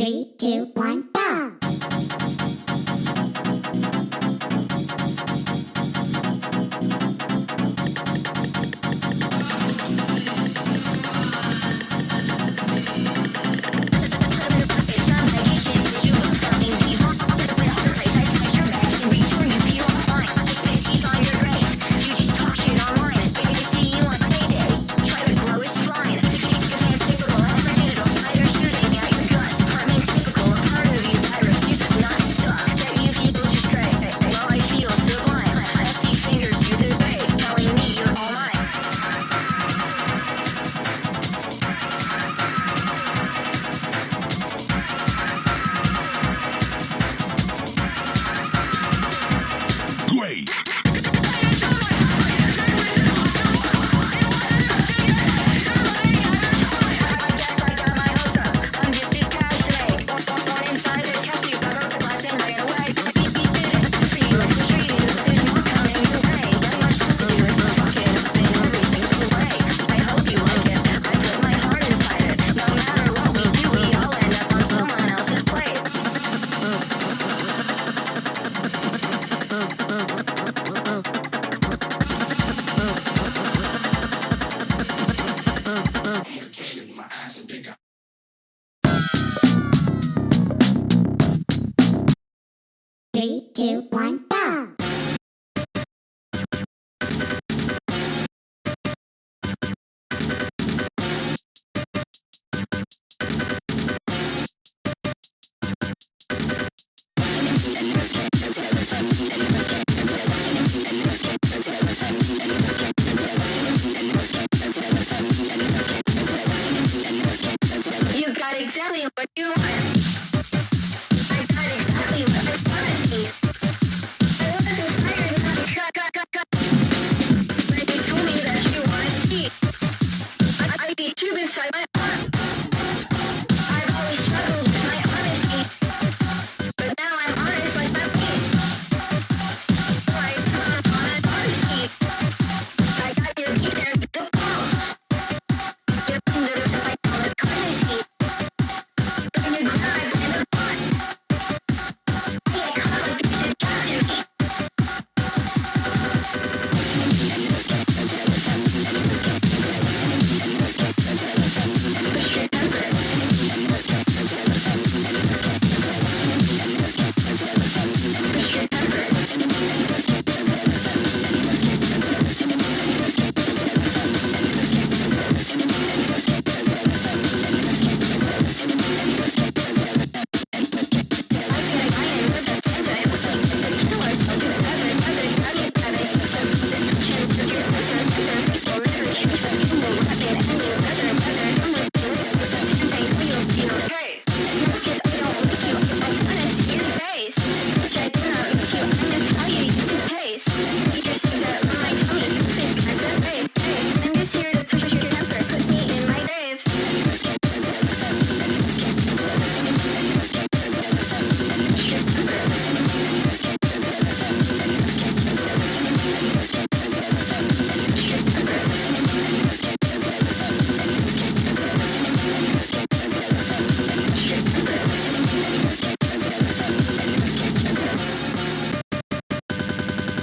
Three, two, one, go! Three, two, one, go! You got exactly what you want. I got exactly what I wanted. I was inspired not to cut. But they told me that you want to see. I be tube inside my heart. I've always struggled with my honesty. But now I'm honest like my feet. I put on an honesty. I got your feet there with the balls. You're under the fight on the honesty. But you grind in the pot. I get caught like this to me.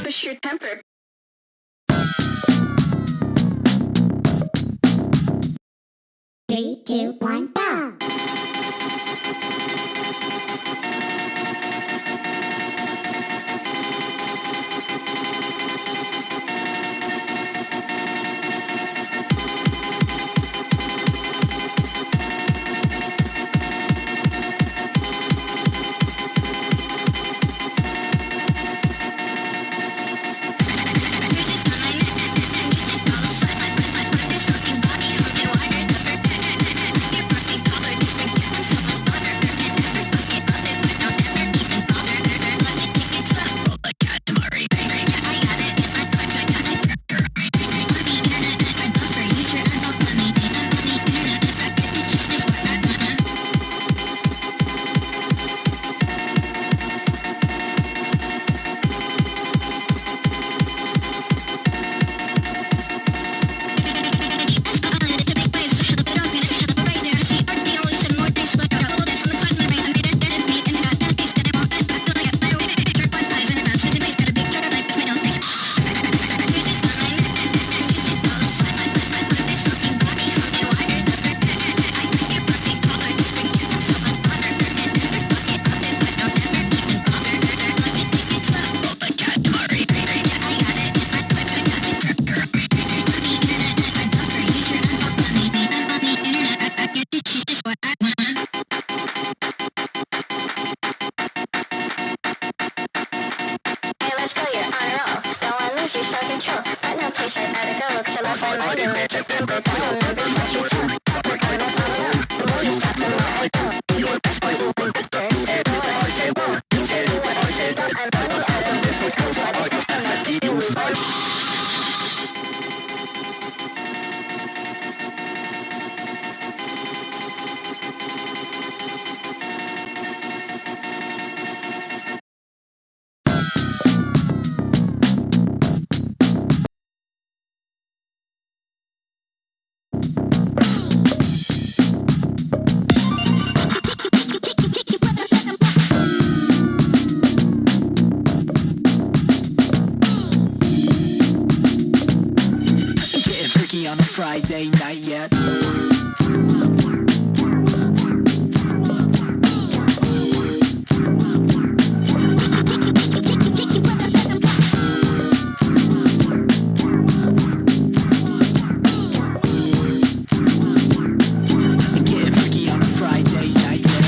Push your temper. Three, two, one, go! You're On a Friday night yet.